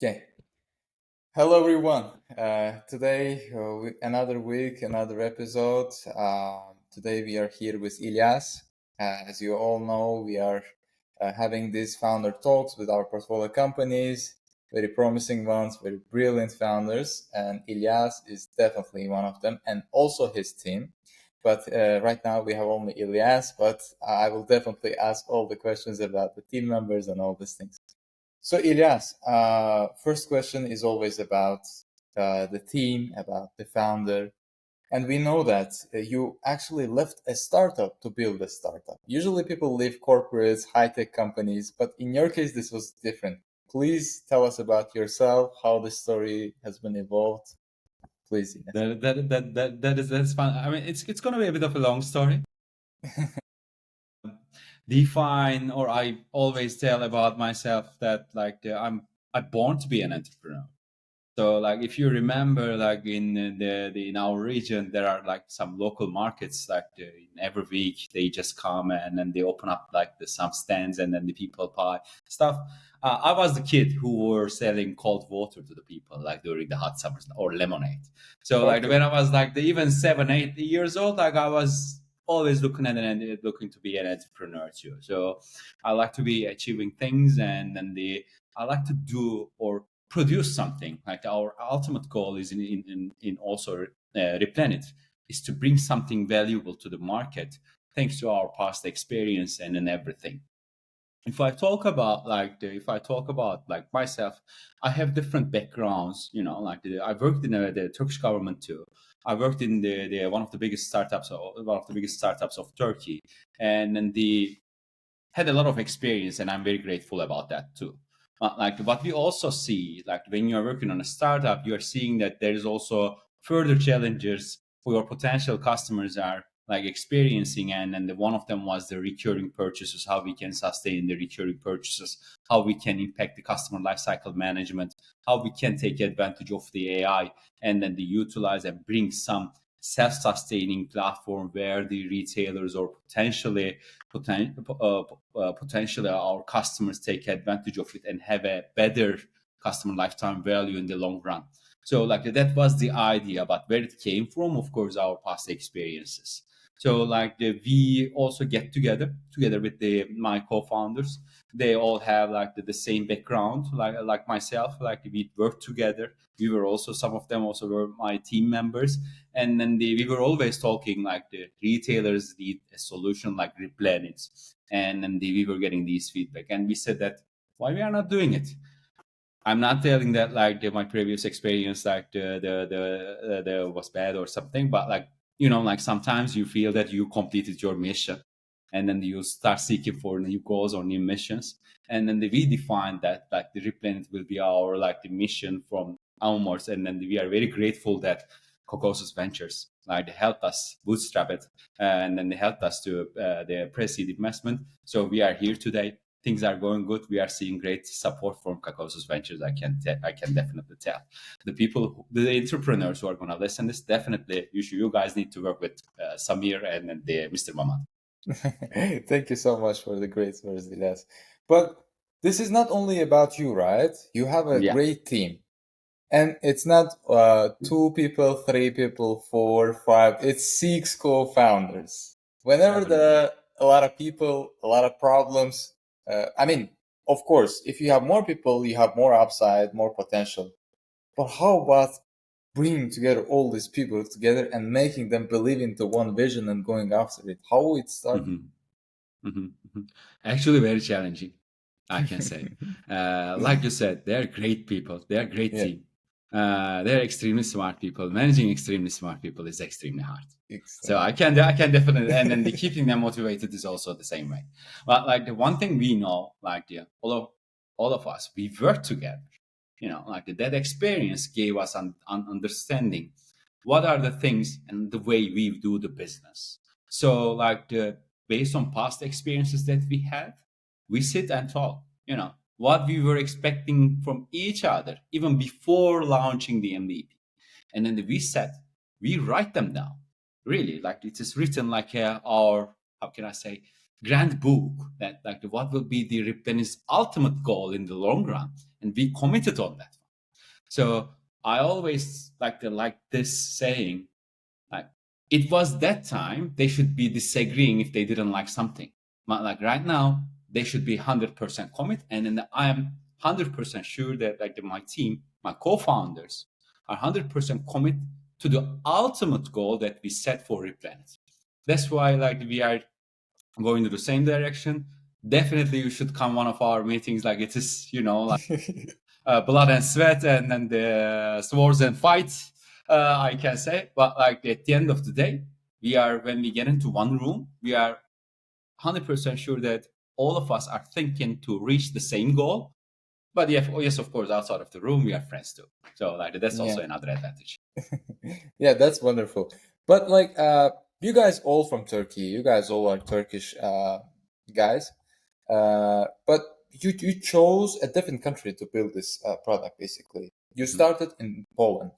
Okay. Hello, everyone. Today, another week, another episode. Today, we are here with Ilyas. As you all know, we are having these founder talks with our portfolio companies, very promising ones, very brilliant founders. And Ilyas is definitely one of them, and also his team. But right now, we have only Ilyas, but I will definitely ask all the questions about the team members and all these things. So, Ilyas, first question is always about the team, about the founder. And we know that you actually left a startup to build a startup. Usually people leave corporates, high-tech companies, but in your case, this was different. Please tell us about yourself, how the story has been evolved. Please, Ilyas. That's fun. I mean, it's gonna be a bit of a long story. Define, or I always tell about myself that I'm born to be an entrepreneur. So like if you remember, like in in our region, there are like some local markets. In every week they just come and they open up some stands, and then the people buy stuff. I was the kid who were selling cold water to the people like during the hot summers, or lemonade. So like Okay. when I was even 7, 8 years old, like I was always looking to be an entrepreneur too. So I like to be achieving things, and then I like to do or produce something. Like our ultimate goal is in also Replenit is to bring something valuable to the market, thanks to our past experience and in everything. If I talk about like myself, I have different backgrounds. I worked in the Turkish government too. I worked in the one of the biggest startups of Turkey, and then the had a lot of experience, and I'm very grateful about that too. Like what we also see, like when you're working on a startup, you are seeing that there is also further challenges for your potential customers are like experiencing, and one of them was the recurring purchases, how we can sustain the recurring purchases, how we can impact the customer lifecycle management, how we can take advantage of the AI, and then the utilize and bring some self-sustaining platform where the retailers or potentially our customers take advantage of it and have a better customer lifetime value in the long run. So like that was the idea, but where it came from, of course, our past experiences. So we also get together with my co-founders. They all have the same background, like myself. Like we worked together. We were also some of them also were my team members, and then we were always talking like the retailers need a solution like Replenit, and then we were getting these feedback, and we said that why we are not doing it. I'm not telling that my previous experience the was bad or something, but like sometimes you feel that you completed your mission, and then you start seeking for new goals or new missions, and then we define that like the Replenit will be our like the mission from onwards, and then we are very grateful that Caucasus Ventures like they helped us bootstrap it, and then they helped us to the pre-seed investment. So we are here today, things are going good. We are seeing great support from Caucasus Ventures. I can definitely tell the entrepreneurs who are going to listen this, definitely you guys need to work with Samir and the Mr. Mamad. Thank you so much for the great words, Ilyas. But this is not only about you, right? You have a Yeah, great team. And it's not two people, three people, four, five. It's six co-founders. Whenever seven. there are a lot of people, a lot of problems, I mean, of course, if you have more people, you have more upside, more potential. But how about bringing together all these people together and making them believe into one vision and going after it? How it started? Hmm. Hmm. Hmm. Actually, very challenging, I can say. Like you said, they're great people. They're a great Yeah, team. They're extremely smart people. Managing extremely smart people is extremely hard. So extremely. I can definitely, and then the keeping them motivated is also the same way. But like the one thing we know, all of us, we work together. That experience gave us an understanding what are the things and the way we do the business. So based on past experiences that we have, we sit and talk. What we were expecting from each other even before launching the MVP, and then we write them down. Really, like it is written like our, how can I say, grand book, that like what will be the Replenit's ultimate goal in the long run, and we committed on that. So I always like this saying, like it was that time they should be disagreeing if they didn't like something. But like right now, they should be 100% commit, and then I am 100% sure that my team, my co-founders, are 100% commit to the ultimate goal that we set for Replenit. That's why we are going to the same direction. Definitely, you should come one of our meetings. Like it is, blood and sweat and then the swords and fights, I can say. But like at the end of the day, when we get into one room, we are 100% sure that all of us are thinking to reach the same goal. But yes, of course, outside of the room, we are friends too. So that's Yeah. also another advantage. Yeah, that's wonderful. But you guys all from Turkey. You guys all are Turkish guys. But you chose a different country to build this product. Basically, you Mhm. started in Poland.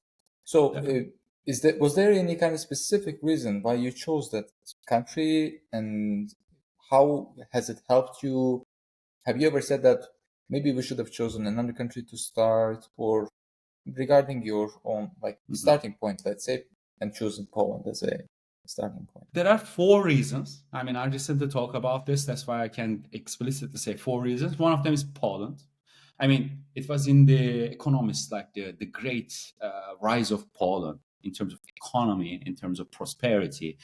So, Definitely. was there any kind of specific reason why you chose that country, and how has it helped you? Have you ever said that maybe we should have chosen another country to start, or regarding your own Mhm. starting point, let's say, and choosing Poland as a starting point? There are four reasons. I mean, I recently talk about this. That's why I can explicitly say four reasons. One of them is Poland. I mean, it was in the economists, like the great rise of Poland in terms of economy, in terms of prosperity,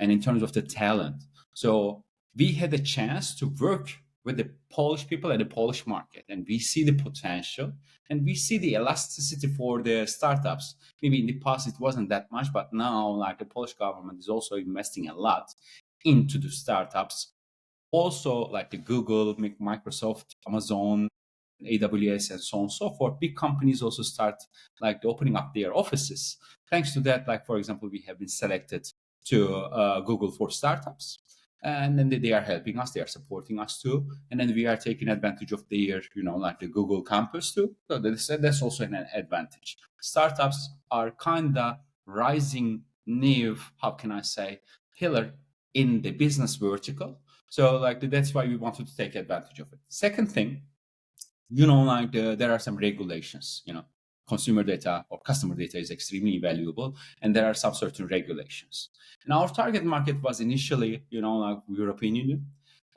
and in terms of the talent. So we had a chance to work with the Polish people at the Polish market, and we see the potential, and we see the elasticity for the startups. Maybe in the past it wasn't that much, but now like the Polish government is also investing a lot into the startups. Also, like the Google, Microsoft, Amazon, AWS, and so on and so forth, big companies also start opening up their offices. Thanks to that, like for example, we have been selected to Google for startups, and then they are helping us, they are supporting us too, and then we are taking advantage of their, like the Google campus too. So that's also an advantage. Startups are kinda rising new, how can I say, pillar in the business vertical. So that's why we wanted to take advantage of it. Second thing, there are some regulations. Consumer data or customer data is extremely valuable, and there are some certain regulations. And our target market was initially, European Union,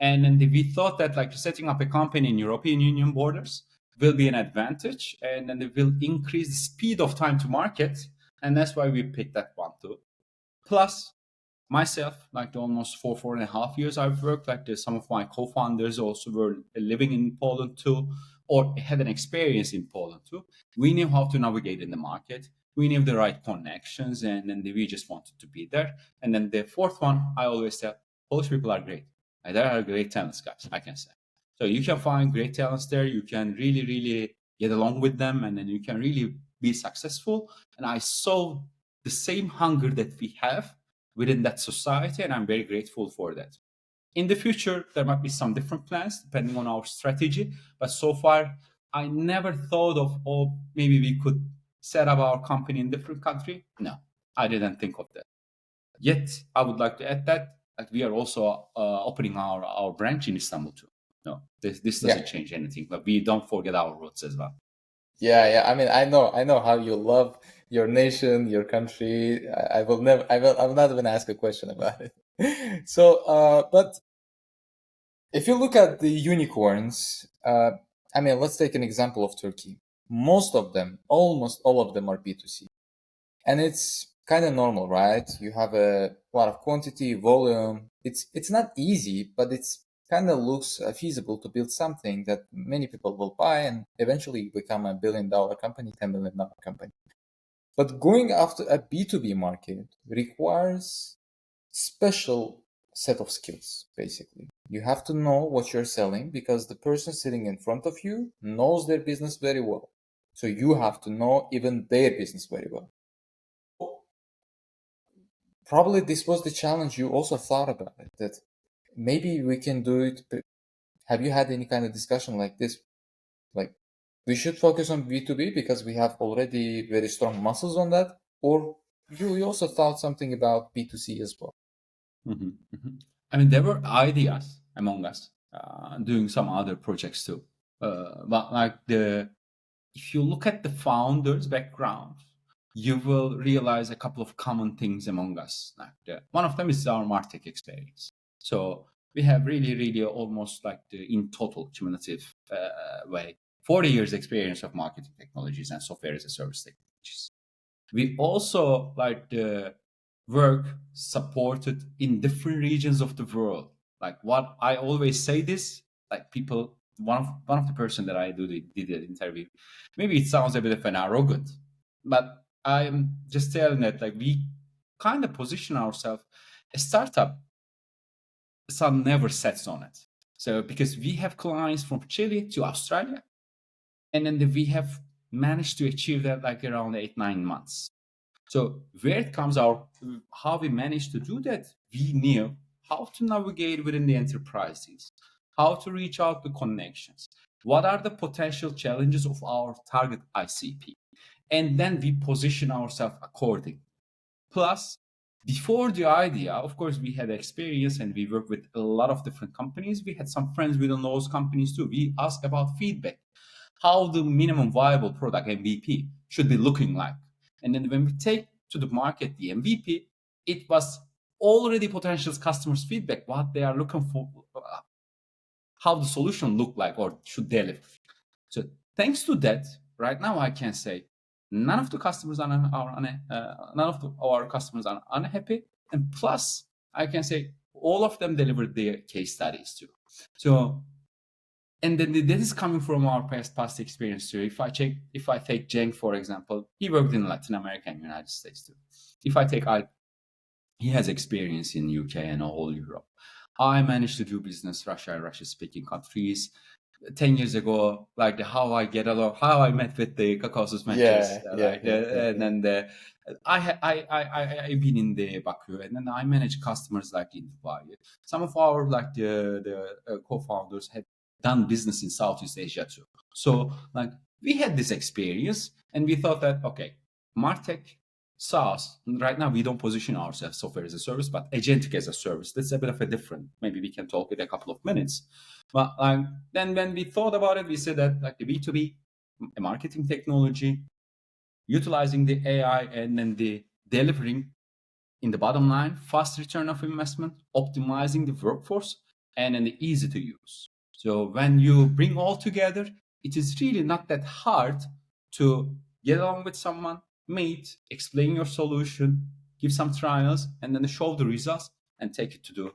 and then we thought that setting up a company in European Union borders will be an advantage, and then it will increase the speed of time to market, and that's why we picked that one too. Plus, myself, the almost 4.5 years I've worked, some of my co-founders also were living in Poland too, or had an experience in Poland too. We knew how to navigate in the market. We knew the right connections, and then we just wanted to be there. And then the fourth one, I always tell, Polish people are great. And there are great talents, guys, I can say. So you can find great talents there. You can really, really get along with them, and then you can really be successful. And I saw the same hunger that we have within that society, and I'm very grateful for that. In the future, there might be some different plans depending on our strategy, but so far, I never thought of, oh, maybe we could set up our company in different country. No, I didn't think of that. Yet, I would like to add that we are also opening our branch in Istanbul too. No, this Yeah, doesn't change anything, but we don't forget our roots as well. yeah. I mean, I know how you love your nation, your country. I will never, I will not even ask a question about it. So, but if you look at the unicorns, I mean, let's take an example of Turkey. Most of them, almost all of them, are B2C. And it's kind of normal, right? You have a lot of quantity, volume. It's not easy, but it's kind of looks feasible to build something that many people will buy and eventually become a $1 billion company, $10 million company. But going after a B2B market requires special set of skills, basically. You have to know what you're selling because the person sitting in front of you knows their business very well. So you have to know even their business very well. Probably this was the challenge you also thought about it, that maybe we can do it. But have you had any kind of discussion like this? Like, we should focus on B2B because we have already very strong muscles on that? Or you also thought something about B2C as well? Mhm, mhm. I mean, there were ideas among us doing some other projects too, but if you look at the founders' background, you will realize a couple of common things among us. Like one of them is our Martech experience. So we have really, really almost like in total cumulative way, 40 years experience of marketing technologies and software as a service technologies. We also like the work supported in different regions of the world. Like what I always say this, like people, one of the person that I did the interview, maybe it sounds a bit of an arrogant, but I'm just telling that like we kind of position ourselves a startup, sun never sets on it. So because we have clients from Chile to Australia, and then we have managed to achieve that like around 8 9 months. So where it comes out, how we managed to do that, we knew how to navigate within the enterprises, how to reach out to connections, what are the potential challenges of our target ICP, and then we position ourselves accordingly. Plus, before the idea, of course, we had experience and we worked with a lot of different companies. We had some friends within those companies too. We asked about feedback, how the minimum viable product MVP should be looking like. And then when we take to the market the MVP, it was already potential customers' feedback, what they are looking for, how the solution look like or should deliver. So thanks to that, right now I can say none of the customers none of our customers are unhappy, and plus I can say all of them delivered their case studies too. So and then that is coming from our past experience too. If I take Jeng for example, he worked in Latin America and United States too. If I take Al, he has experience in UK and all Europe. I managed to do business Russia speaking countries. 10 years ago, like how I get along, how I met with the Caucasus Ventures, Yeah, yeah, yeah, yeah, and yeah. then I've been in the Baku, and then I manage customers like in Dubai. Some of our like the co-founders had done business in Southeast Asia too. So like we had this experience, and we thought that okay, Martech SaaS. Right now, we don't position ourselves software as a service, but agentic as a service. That's a bit of a different. Maybe we can talk in a couple of minutes. But then when we thought about it, we said that like the B2B marketing technology, utilizing the AI and then the delivering in the bottom line, fast return of investment, optimizing the workforce, and then the easy to use. So when you bring all together, it is really not that hard to get along with someone, meet, explain your solution, give some trials, and then show the results and take it to the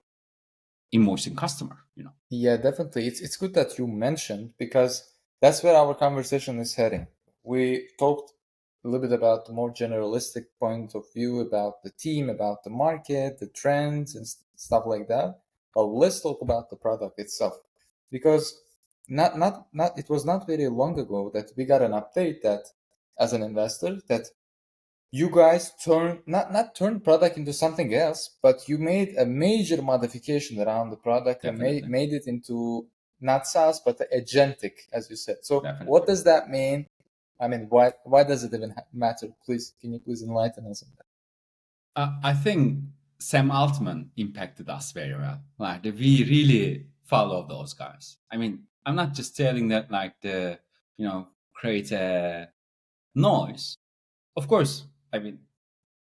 invoicing customer. Yeah, definitely. It's good that you mentioned because that's where our conversation is heading. We talked a little bit about the more generalistic point of view about the team, about the market, the trends, and stuff like that. But let's talk about the product itself, because not it was not very long ago that we got an update that, as an investor, that you guys turn not turn product into something else, but you made a major modification around the product and Definitely. made it into not SaaS but agentic, as you said. So what Definitely. does that mean? I mean, why does it even matter? Please, can you please enlighten us on that? I think Sam Altman impacted us very well. Like we really follow those guys. I mean, I'm not just telling that like create a noise. Of course, I mean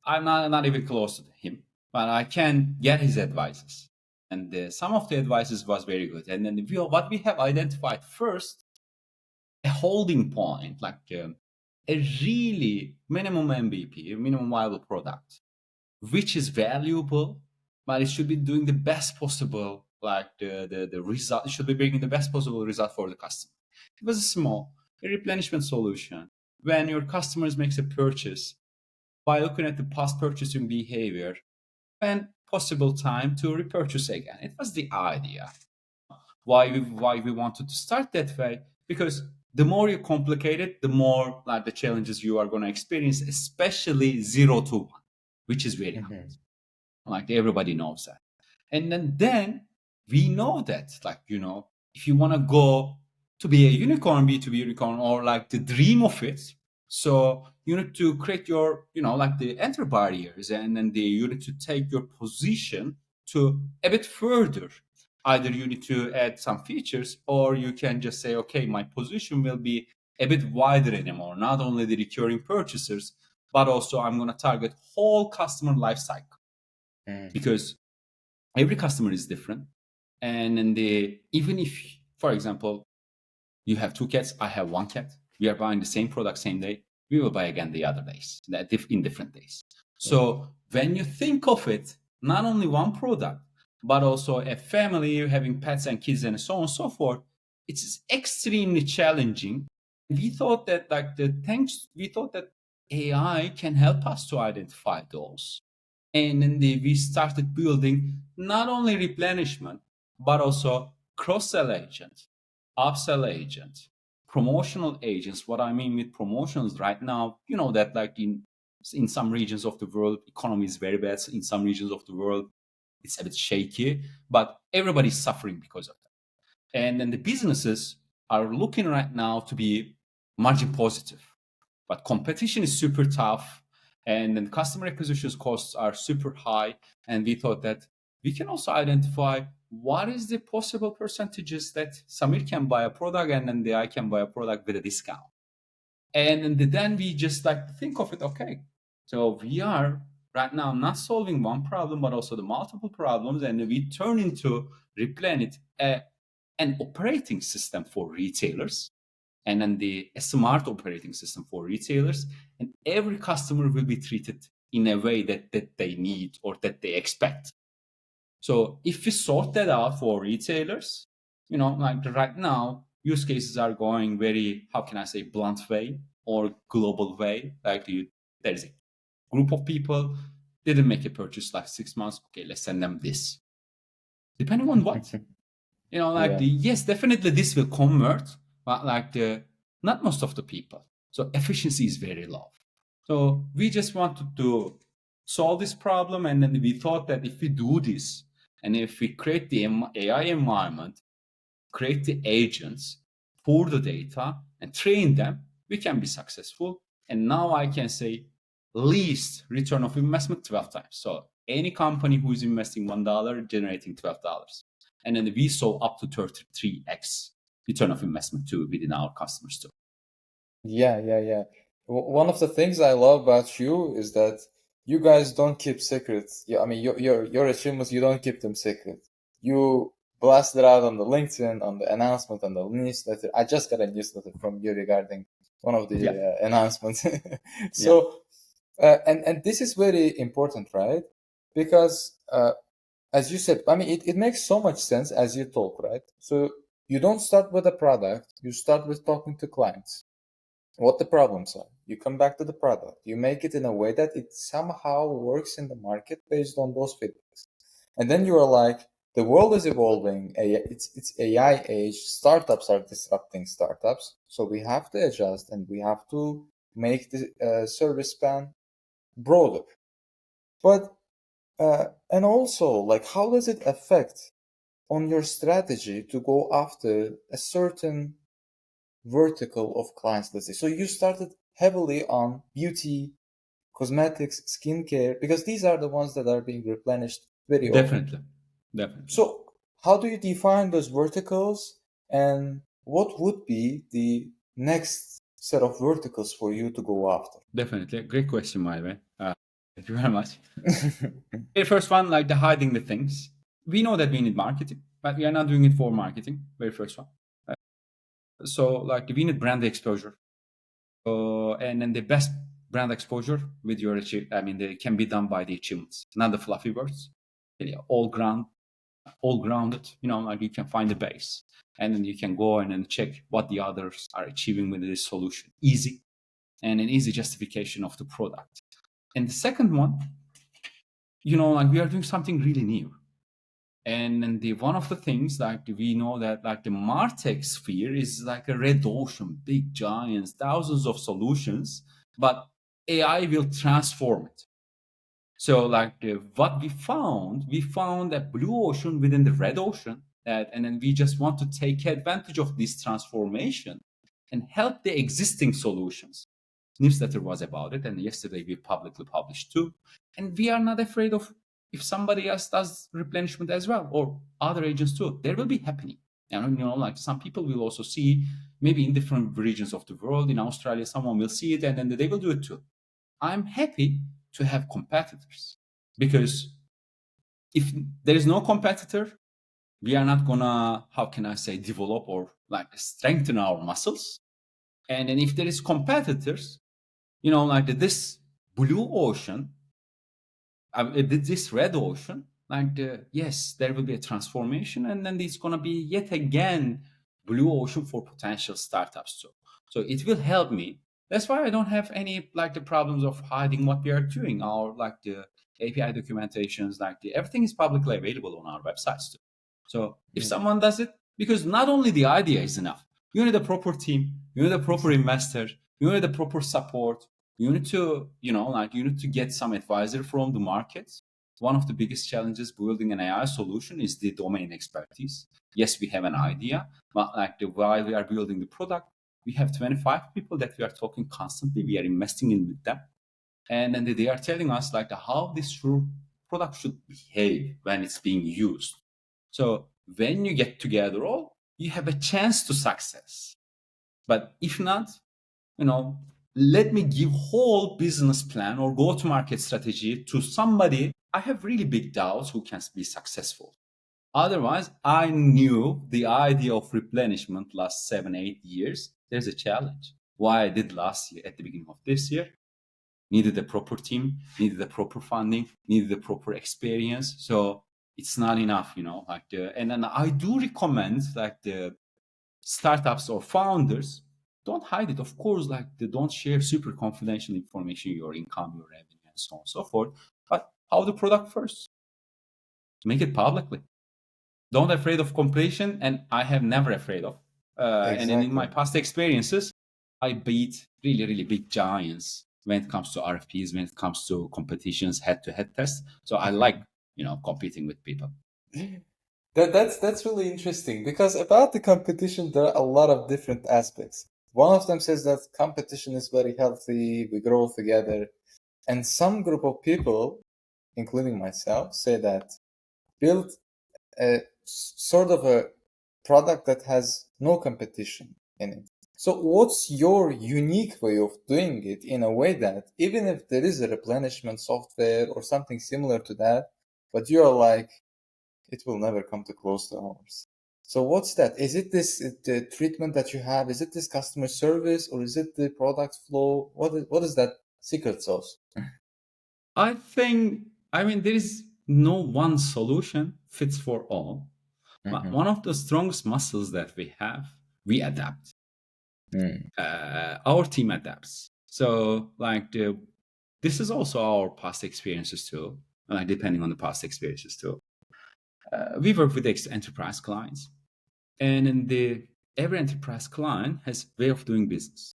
I'm not even close to him, but I can get his advices, and some of the advices was very good. And then what we have identified first, a holding point, like a really minimum MVP, a minimum viable product which is valuable, but it should be doing the best possible, like the result. It should be bringing the best possible result for the customer. It was a small a replenishment solution. When your customers makes a purchase, by looking at the past purchasing behavior, and possible time to repurchase again. It was the idea. Why we wanted to start that way, because the more you complicate it, the more like the challenges you are going to experience, especially 0 to 1, which is very hard. Mhm. Like everybody knows that. And then we know that, like, if you want to go to be a unicorn, B2B unicorn, or like the dream of it, so you need to create your, like the enter barriers, and then you need to take your position to a bit further. Either you need to add some features, or you can just say, okay, my position will be a bit wider anymore. Not only the recurring purchasers, but also I'm going to target whole customer life cycle, Mm. because every customer is different. And in the even if, for example, you have two cats, I have one cat. We are buying the same product same day. We will buy again the other days, in different days. Yeah. So when you think of it, not only one product, but also a family having pets and kids and so on and so forth, it's extremely challenging. We thought that we thought that AI can help us to identify those. And then we started building not only replenishment, but also cross-sell agents, upsell agents, promotional agents. What I mean with promotions right now, you know that like in some regions of the world, economy is very bad. In some regions of the world, it's a bit shaky, but everybody's suffering because of that. And then the businesses are looking right now to be margin positive, but competition is super tough, and then customer acquisition costs are super high. And we thought that we can also identify what is the possible percentages that Samir can buy a product and then I can buy a product with a discount. And then we just like think of it, okay, so we are right now not solving one problem, but also the multiple problems, and we turn into Replenit, an operating system for retailers, and then a smart operating system for retailers, and every customer will be treated in a way that they need or that they expect. So if we sort that out for retailers, like right now, use cases are going very, how can I say, blunt way or global way. Like there is a group of people didn't make a purchase like 6 months. Okay, let's send them this. Depending on what, like Yeah. yes, definitely this will convert, but like not most of the people. So efficiency is very low. So we just wanted to solve this problem, and then we thought that if we do this, and if we create the AI environment, create the agents, pour the data, and train them, we can be successful. And now I can say least return of investment 12 times. So any company who is investing $1 generating $12. And then we saw up to 33x return of investment too within our customers too. Yeah, yeah, yeah. One of the things I love about you is that you guys don't keep secrets. I mean, your achievements, you don't keep them secret. You blast it out on the LinkedIn, on the announcement, on the newsletter. I just got a newsletter from you regarding one of the Yeah, announcements. yeah, So, and this is very important, right? Because as you said, I mean, it makes so much sense as you talk, right? So you don't start with a product. You start with talking to clients, what the problems are. You come back to the product. You make it in a way that it somehow works in the market based on those feedbacks. And then you are like, the world is evolving. It's AI age. Startups are disrupting startups. So we have to adjust and we have to make the service span broader. But and also, like, how does it affect on your strategy to go after a certain vertical of clients, let's say? So you started heavily on beauty, cosmetics, skincare, because these are the ones that are being replenished very often. definitely, definitely. So how do you define those verticals, and what would be the next set of verticals for you to go after? Definitely. Great question, by the way. Thank you very much. The first one, like the hiding the things. We know that we need marketing, but we are not doing it for marketing. Very first one. So, like, we need brand exposure. And then the best brand exposure with your I mean, they can be done by the achievements, not the fluffy words. Yeah, all grounded. Like you can find the base, and then you can go in and check what the others are achieving with this solution. Easy, and an easy justification of the product. And the second one, like we are doing something really new. And then the one of the things like we know that like the Martech sphere is like a red ocean, big giants, thousands of solutions, but AI will transform it. So like what we found a blue ocean within the red ocean, and then we just want to take advantage of this transformation and help the existing solutions. Newsletter was about it, and yesterday we publicly published too. And we are not afraid of if somebody else does replenishment as well or other agents too. There will be happening, And like some people will also see maybe in different regions of the world. In Australia, someone will see it and then they will do it too. I'm happy to have competitors because if there is no competitor, we are not gonna, how can I say, develop or like strengthen our muscles. And then if there is competitors, like this blue ocean, this red ocean, yes, there will be a transformation, and then it's gonna be yet again blue ocean for potential startups too. So it will help me. That's why I don't have any like the problems of hiding what we are doing. Our like the API documentations, everything is publicly available on our websites too. So if Mm. someone does it, because not only the idea is enough, you need a proper team, you need a proper investor, you need a proper support, you need to you need to get some advisor from the market. One of the biggest challenges building an AI solution is the domain expertise. Yes, we have an idea, but while we are building the product, we have 25 people that we are talking constantly, we are investing in with them, and then they are telling us how this product should behave when it's being used. So when you get together all, you have a chance to success. But if not, you know, let me give whole business plan or go-to-market strategy to somebody I have really big doubts who can be successful. Otherwise, I knew the idea of replenishment last 7, 8 years. There's a challenge. Why I did last year at the beginning of this year, needed a proper team, needed a proper funding, needed a proper experience. So it's not enough, and then I do recommend the startups or founders, don't hide it. Of course, they don't share super confidential information, your income, your revenue, and so on and so forth. But how the product first? Make it publicly. Don't afraid of completion, and I have never afraid of. And then in my Exactly. past experiences, I beat really, really big giants when it comes to RFPs, when it comes to competitions, head-to-head tests. So I like, competing with people. That's really interesting because about the competition, there are a lot of different aspects. One of them says that competition is very healthy, we grow together. And some group of people, including myself, say that build sort of a product that has no competition in it. So what's your unique way of doing it in a way that even if there is a replenishment software or something similar to that, but you're like, it will never come to close to ours. So what's that? Is it this the treatment that you have? Is it this customer service or is it the product flow? What is that secret sauce? I think, there is no one solution fits for all. But Mm-hmm. one of the strongest muscles that we have, we adapt. Mm. Our team adapts. So, this is also our past experiences too, depending on the past experiences too. We work with enterprise clients, and in the every enterprise client has way of doing business.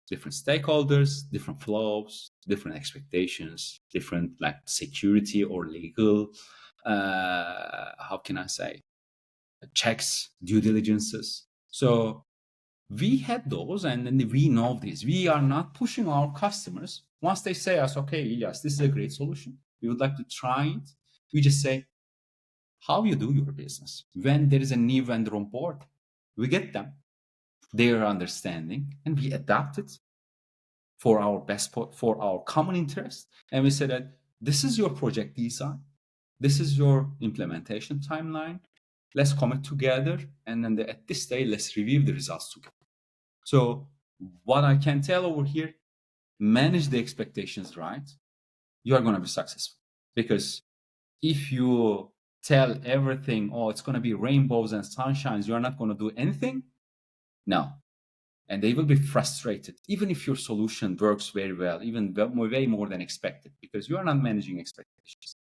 Different stakeholders, different flows, different expectations, different security or legal. How can I say? Checks, due diligences. So we had those, and then we know this. We are not pushing our customers. Once they say us, okay, Ilyas, this is a great solution, we would like to try it. We just say, how you do your business. When there is a new vendor on board, we get them, their understanding, and we adapt it for our for our common interest. And we say that this is your project design, this is your implementation timeline. Let's commit together, and then at this day, let's review the results together. So what I can tell over here, manage the expectations right. You are going to be successful. Because if you tell everything, oh, it's going to be rainbows and sunshines, you're not going to do anything. No. And they will be frustrated, even if your solution works very well, even way more than expected, because you are not managing expectations.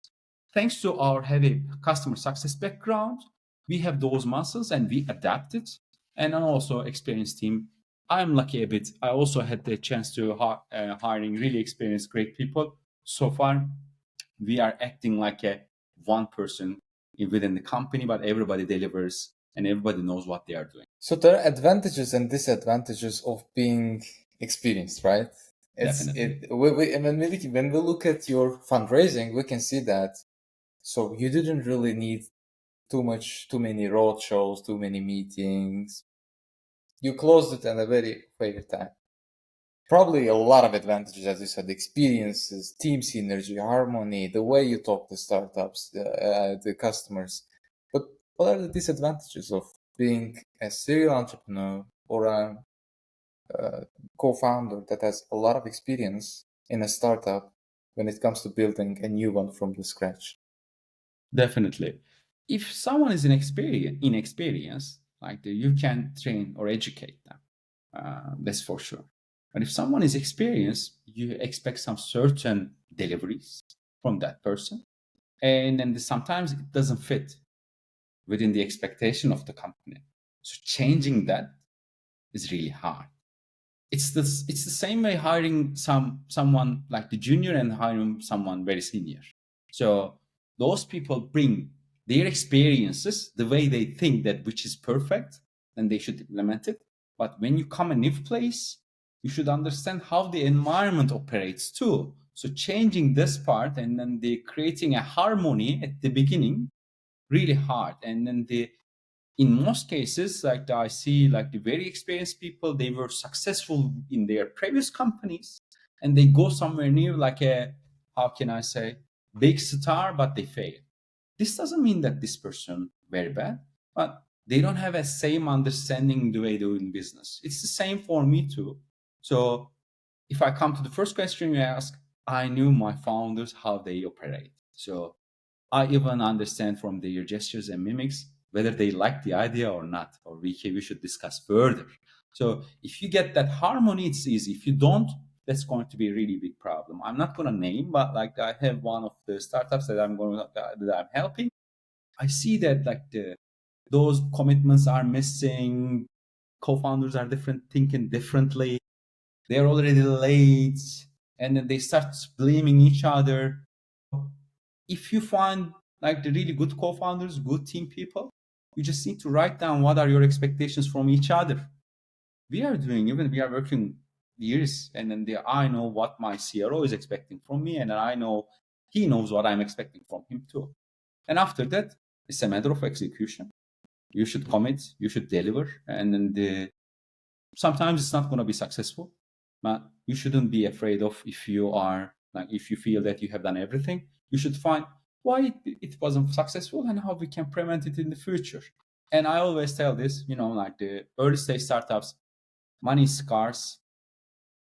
Thanks to our heavy customer success background, we have those muscles and we adapt it. And I'm also experienced team. I'm lucky a bit. I also had the chance to hiring really experienced, great people. So far, we are acting like a one person within the company, but everybody delivers and everybody knows what they are doing. So there are advantages and disadvantages of being experienced, right? It's Definitely. it and when we look at your fundraising, we can see that so you didn't really need too many road shows, too many meetings. You closed it in a very fair time. Probably a lot of advantages, as you said, experiences, team synergy, harmony, the way you talk to startups, the customers. But what are the disadvantages of being a serial entrepreneur or a co-founder that has a lot of experience in a startup when it comes to building a new one from the scratch? Definitely. If someone is inexperienced, you can train or educate them. That's for sure. But if someone is experienced, you expect some certain deliveries from that person, and then sometimes it doesn't fit within the expectation of the company. So changing that is really hard. It's the same way hiring someone like the junior and hiring someone very senior. So those people bring their experiences, the way they think that which is perfect, and they should implement it. But when you come a new place, you should understand how the environment operates too. So changing this part and then the creating a harmony at the beginning really hard. And then the in most cases, I see the very experienced people, they were successful in their previous companies, and they go somewhere new like a, how can I say, big star, but they fail. This doesn't mean that this person very bad, but they don't have a same understanding the way they do in business. It's the same for me too. So if I come to the first question you ask, I knew my founders how they operate. So I even understand from their gestures and mimics whether they like the idea or not, or we should discuss further. So if you get that harmony, it's easy. If you don't, that's going to be a really big problem. I'm not going to name, but I have one of the startups that that I'm helping. I see that those commitments are missing. Co-founders are different, thinking differently. They're already late, and then they start blaming each other. If you find the really good co-founders, good team people, you just need to write down what are your expectations from each other. We are working years, and then I know what my CRO is expecting from me, and then I know he knows what I'm expecting from him too. And after that, it's a matter of execution. You should commit, you should deliver, and then sometimes it's not going to be successful, but you shouldn't be afraid of. If you are if you feel that you have done everything, you should find why it wasn't successful and how we can prevent it in the future. And I always tell this, the early stage startups, money is scarce,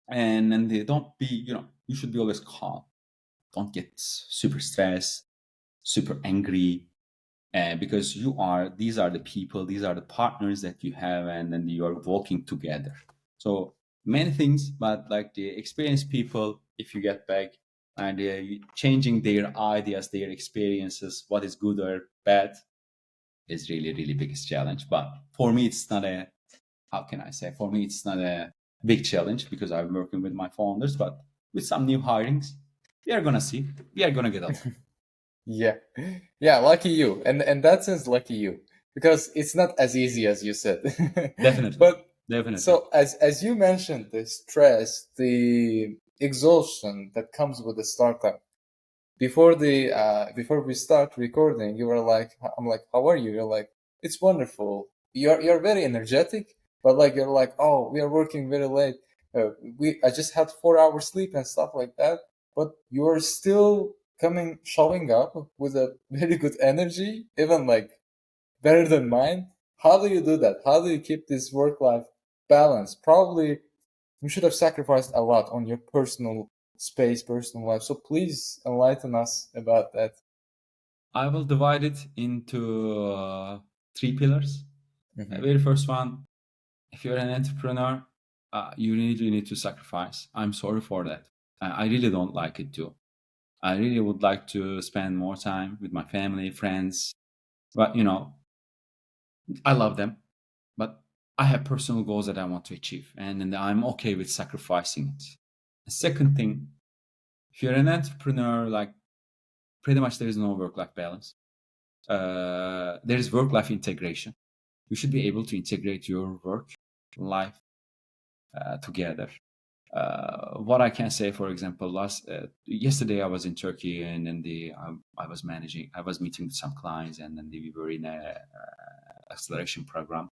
and then they don't be, you should be always calm. Don't get super stressed, super angry, because these are the people, these are the partners that you have, and then you are working together. So many things, but the experienced people, if you get back and changing their ideas, their experiences, what is good or bad, is really really biggest challenge. But for me, it's not a, how can I say, for me it's not a big challenge because I'm working with my founders. But with some new hirings, we are gonna see, we are gonna get along. Yeah, yeah, lucky you, and that sense, lucky you, because it's not as easy as you said. Definitely, But definitely. so as you mentioned, the stress, the exhaustion that comes with the startup. Before we start recording, you were like, I'm like, how are you? You're like, it's wonderful. You're very energetic, but you're like, oh, we are working very late. We I just had 4 hours sleep and stuff like that. But you are still showing up with a very good energy, even better than mine. How do you do that? How do you keep this work life balance? Probably you should have sacrificed a lot on your personal space, personal life. So please enlighten us about that. I will divide it into three pillars. Hmm. Very first one, if you're an entrepreneur, you really need to sacrifice. I'm sorry for that. I really don't like it too. I really would like to spend more time with my family, friends, but I love them, but I have personal goals that I want to achieve, and I'm okay with sacrificing it. The second thing, if you're an entrepreneur, pretty much there is no work-life balance. There is work-life integration. You should be able to integrate your work life together. What I can say, for example, last yesterday I was in Turkey, and then I was managing, I was meeting with some clients, and then we were in a acceleration program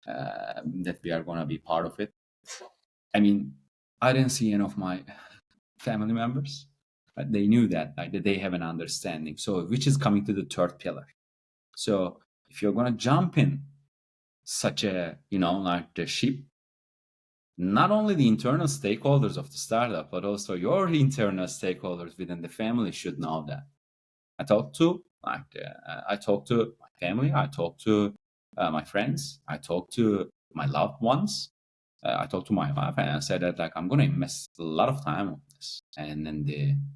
that we are going to be part of it. I mean, I didn't see any of my family members, but they knew that, like, that they have an understanding. So, which is coming to the third pillar. So, if you're going to jump in such a, like the ship, not only the internal stakeholders of the startup, but also your internal stakeholders within the family should know that. I talk to my family, I talk to my friends, I talk to my loved ones, I talked to my wife, and I said that, like, I'm going to invest a lot of time on this, and then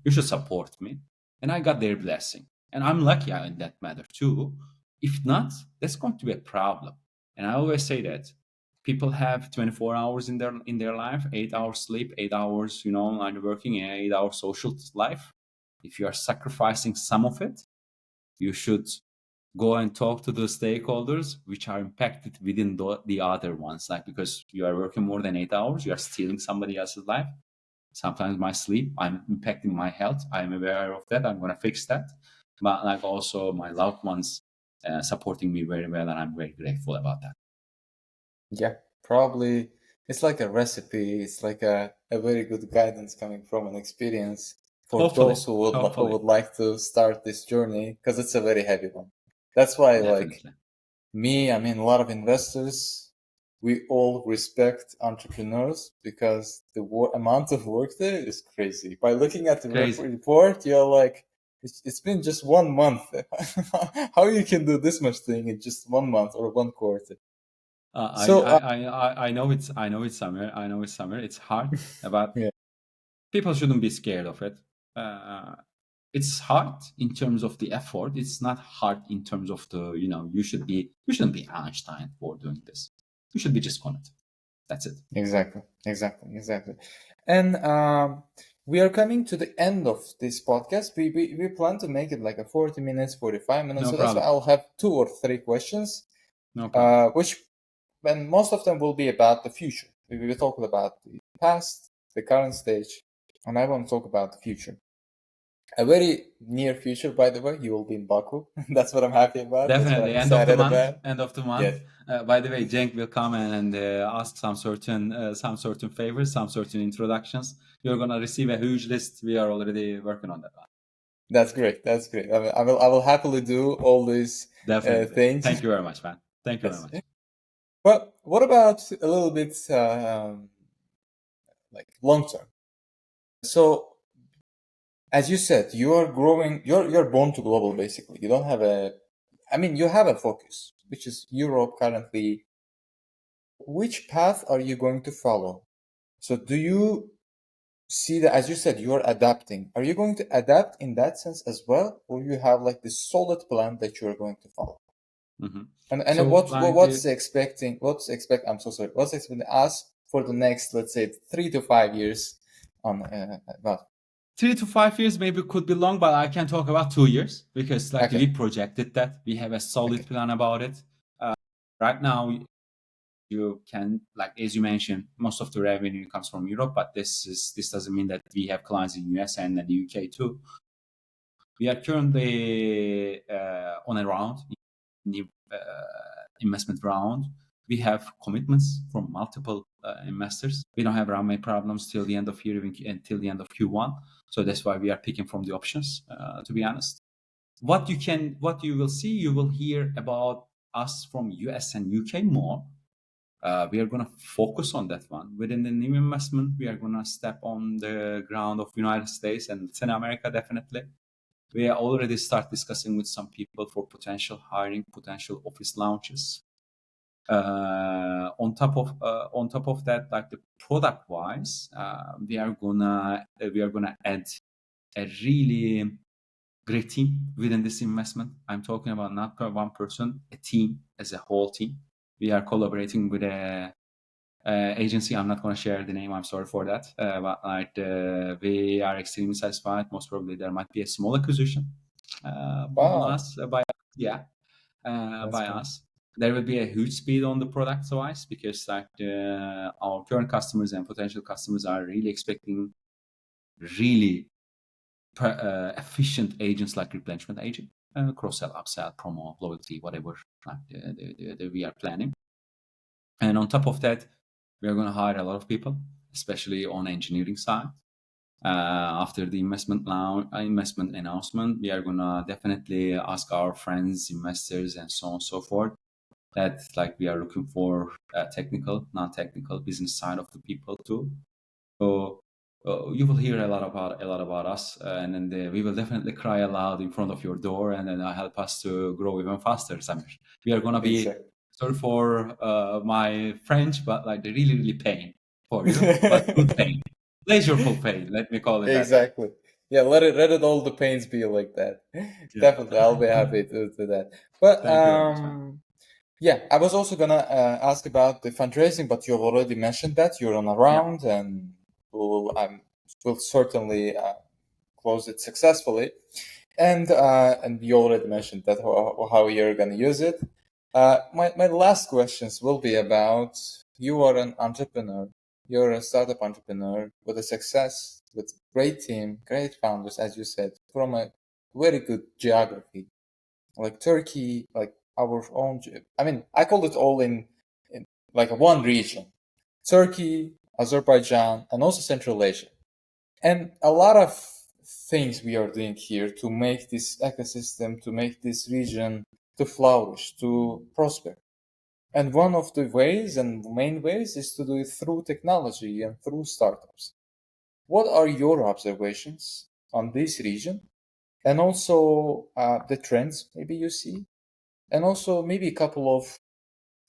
you should support me. And I got their blessing, and I'm lucky in that matter too. If not, that's going to be a problem. And I always say that people have 24 hours in their life, 8 hours sleep, 8 hours, like working, and 8 hours social life. If you are sacrificing some of it, you should go and talk to the stakeholders which are impacted within the other ones, like, because you are working more than 8 hours, you are stealing somebody else's life. Sometimes my sleep, I'm impacting my health, I'm aware of that, I'm going to fix that. But, like, also my loved ones supporting me very well, and I'm very grateful about that. Yeah, probably it's like a recipe. It's like a very good guidance coming from an experience for Hopefully, those who hopefully. would like to start this journey, because it's a very heavy one. That's why, like Definitely. me, I mean, a lot of investors, we all respect entrepreneurs because the amount of work there is crazy. By looking at the Crazy. report, you're like, it's been just 1 month. How you can do this much thing in just 1 month or 1 quarter? I, So, I I know it's summer. I know it's summer. It's hard, but yeah, people shouldn't be scared of it. Uh, it's hard in terms of the effort. It's not hard in terms of the, you shouldn't be Einstein for doing this. You should be just connected. That's it. exactly. And we are coming to the end of this podcast. We plan to make it like a 40 minutes, 45 minutes. No So that's why problem. I'll have 2 or 3 questions, No problem. which, when most of them will be about the future. We will talk about the past, the current stage, and I want to talk about the future. A very near future, by the way, you will be in Baku. That's what I'm happy about. That's what I'm Definitely. End of the excited month. about. End of the month. Yes, By the way, Cenk will come and ask some certain favors, some certain introductions. You're gonna receive a huge list. We are already working on that one. that's great. That's great. I will happily do all these Definitely. things. Thank you very much, man. Thank you very Yes. much. But what about a little bit like long term? So, as you said, you are growing. You're born to global. Basically, you don't have a. I mean, you have a focus, which is Europe currently. Which path are you going to follow? So, do you see that, as you said, you're adapting? Are you going to adapt in that sense as well, or you have like this solid plan that you're going to follow? hmm And then So, like, I'm so sorry. What's expecting us for the next, let's say, 3 to 5 years on about? 3 to 5 years maybe could be long, but I can talk about 2 years because, like, we Okay, projected that. We have a solid okay. plan about it. Right now, you can, like, as you mentioned, most of the revenue comes from Europe, but this doesn't mean that we have clients in US and the UK too. We are currently on a round, new investment round. We have commitments from multiple investors. We don't have runway problems till the end of year, until the end of Q1. So that's why we are picking from the options. To be honest, what you will see, you will hear about us from US and UK more. We are going to focus on that one. Within the new investment, we are going to step on the ground of United States and Latin America, definitely. We are already start discussing with some people for potential hiring, potential office launches. On top of that, like, the product wise, we are gonna add a really great team within this investment. I'm talking about not per one person, a team as a whole team. We are collaborating with a agency. I'm not going to share the name. I'm sorry for that. But, like, we are extremely satisfied. Most probably there might be a small acquisition on Wow, us by, yeah, that's by great. us. there will be a huge speed on the product wise because like our current customers and potential customers are really expecting really efficient agents like replenishment agent, cross sell, upsell, promo, loyalty, whatever like we are planning. And on top of that, we are going to hire a lot of people, especially on engineering side. After the investment announcement, we are going to definitely ask our friends, investors, and so on and so forth that like we are looking for technical, non-technical business side of the people too. So you will hear a lot about us, and then we will definitely cry aloud in front of your door, and then help us to grow even faster. Samir, we are gonna be Exactly. sorry for my French, but like the really really pain for you, but good pain, pleasureful pain. Let me call it that way. Exactly. Yeah, let it all the pains be like that. Yeah. Definitely, I'll be happy to do that. But Thank you very much, man. yeah, I was also gonna ask about the fundraising, but you've already mentioned that you're on a Yeah. round, and we'll certainly close it successfully. And you already mentioned that how you're gonna use it. My last questions will be about you are an entrepreneur. You're a startup entrepreneur with a success, with great team, great founders, as you said, from a very good geography like Turkey, like our own. I mean, I call it all in like one region: Turkey, Azerbaijan, and also Central Asia. And a lot of things we are doing here to make this ecosystem, to make this region to flourish, to prosper. And one of the ways and main ways is to do it through technology and through startups. What are your observations on this region and also the trends maybe you see? And also maybe a couple of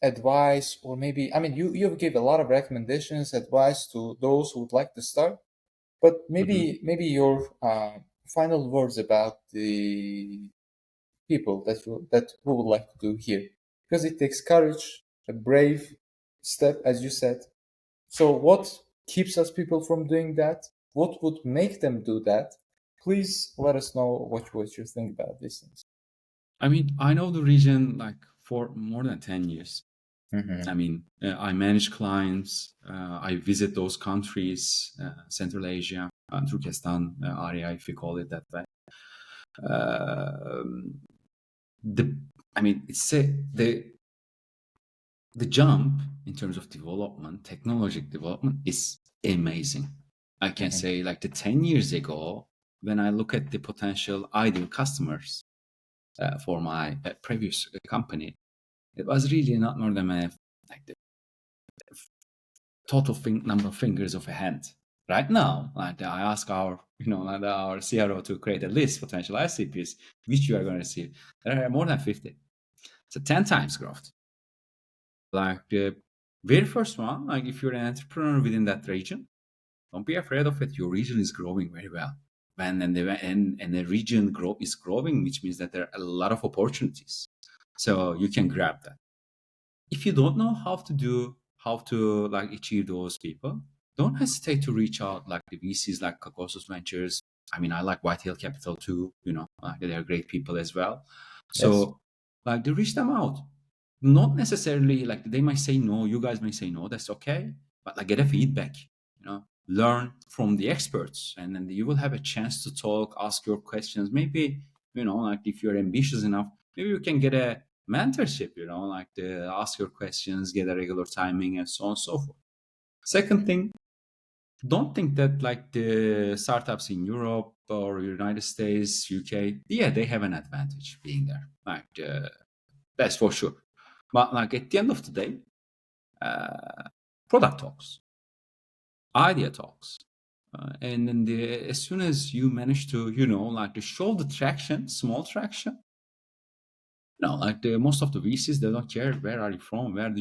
advice, or maybe, I mean, you give a lot of recommendations, advice to those who would like to start, but Mhm. maybe your final words about the people that who would like to do here, because it takes courage, a brave step, as you said. So what keeps us people from doing that? What would make them do that? Please let us know what you think about these things. I mean, I know the region like for more than 10 years. I Mm-hmm. mean, I manage clients. I visit those countries, Central Asia, Turkestan area, if you call it that way. Um, the, I mean, the jump in terms of development, technological development, is amazing. I can Mm-hmm. say, like the 10 years ago, when I look at the potential ideal customers for my previous company, it was really not more than like the total number of fingers of a hand. Right now, like I ask our, like our CRO to create a list potential ICPs, which you are going to receive. There are more than 50. So 10 times growth. Like the very first one, like if you're an entrepreneur within that region, don't be afraid of it. Your region is growing very well. And the region is growing, which means that there are a lot of opportunities. So you can grab that. If you don't know how to like achieve those people, don't hesitate to reach out like the VCs like Caucasus Ventures. I mean, I like Whitetail Capital too, like they're great people as well. Yes. So like to reach them out. Not necessarily like they might say no, you guys may say no, that's okay. But like get a feedback, learn from the experts, and then you will have a chance to talk, ask your questions. Maybe, like if you're ambitious enough, maybe you can get a mentorship, like to ask your questions, get a regular timing, and so on and so forth. Second thing, don't think that like the startups in Europe or United States, UK, yeah, they have an advantage being there. Like that's for sure. But like at the end of the day, uh, product talks, idea talks. And then as soon as you manage to, like to show the traction, small traction, like the most of the VCs, they don't care where are you from, where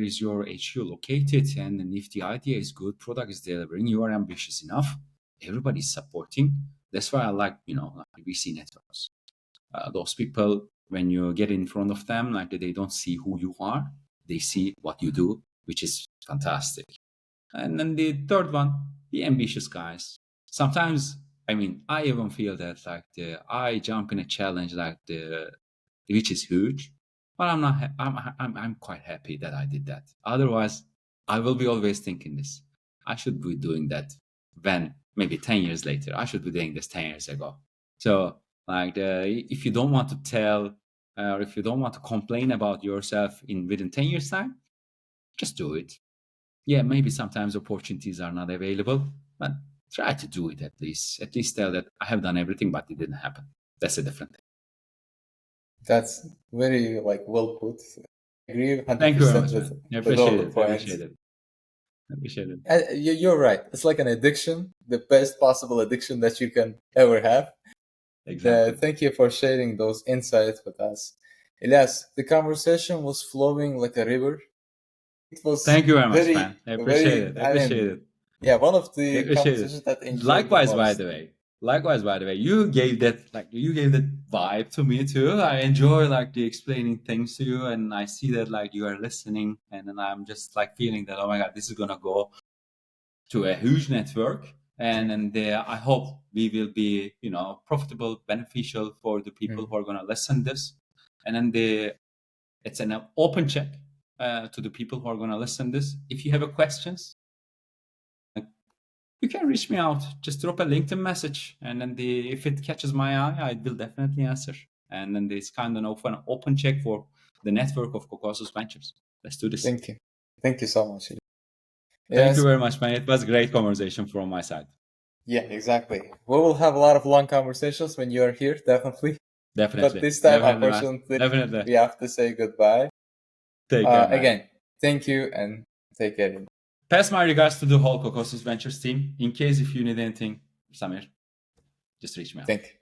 is your HQ located, and then if the idea is good, product is delivering, you are ambitious enough, everybody's supporting. That's why I like, like the VC networks. Those people, when you get in front of them, like they don't see who you are, they see what you do, which is fantastic. And then the third one, the ambitious guys. Sometimes, I mean, I even feel that like I jump in a challenge like which is huge. But I'm not. I'm quite happy that I did that. Otherwise, I will be always thinking this. I should be doing that when maybe 10 years later. I should be doing this 10 years ago. So like, if you don't want to tell, or if you don't want to complain about yourself in within 10 years time, just do it. Yeah, maybe sometimes opportunities are not available, but try to do it at least. At least tell that I have done everything, but it didn't happen. That's a different thing. That's very like well put. I agree Thank you very 100% much, man. I with all appreciate the it. I appreciate points. it. I appreciate it. You're right. It's like an addiction, the best possible addiction that you can ever have. Exactly. Thank you for sharing those insights with us. Elias, the conversation was flowing like a river. It was Thank you very much, man. very, I appreciate very, it. I I appreciate mean, it. yeah, one of I the appreciate it. conversations that I enjoyed the Likewise, by most. the way. Likewise, by the way, you gave that vibe to me too. I enjoy like the explaining things to you, and I see that like you are listening, and then I'm just like feeling that, oh my god, this is gonna go to a huge network, and I hope we will be, profitable, beneficial for the people Mm. who are gonna listen this, and then it's an open check to the people who are gonna listen this. If you have a questions, you can reach me out. Just drop a LinkedIn message, and then if it catches my eye, I will definitely answer. And then there's kind of an open check for the network of Caucasus Ventures. Let's do this. Thank you. Thank you so much. Thank you Yes, very much, man. It was a great conversation from my side. yeah, exactly. We will have a lot of long conversations when you are here, definitely. But Definitely, this time, definitely, man. unfortunately, Definitely. we have to say goodbye. Take care, man. Again, thank you and take care. Pass my regards to the whole Caucasus Ventures team. In case if you need anything, Samir, just reach me out. Thank you.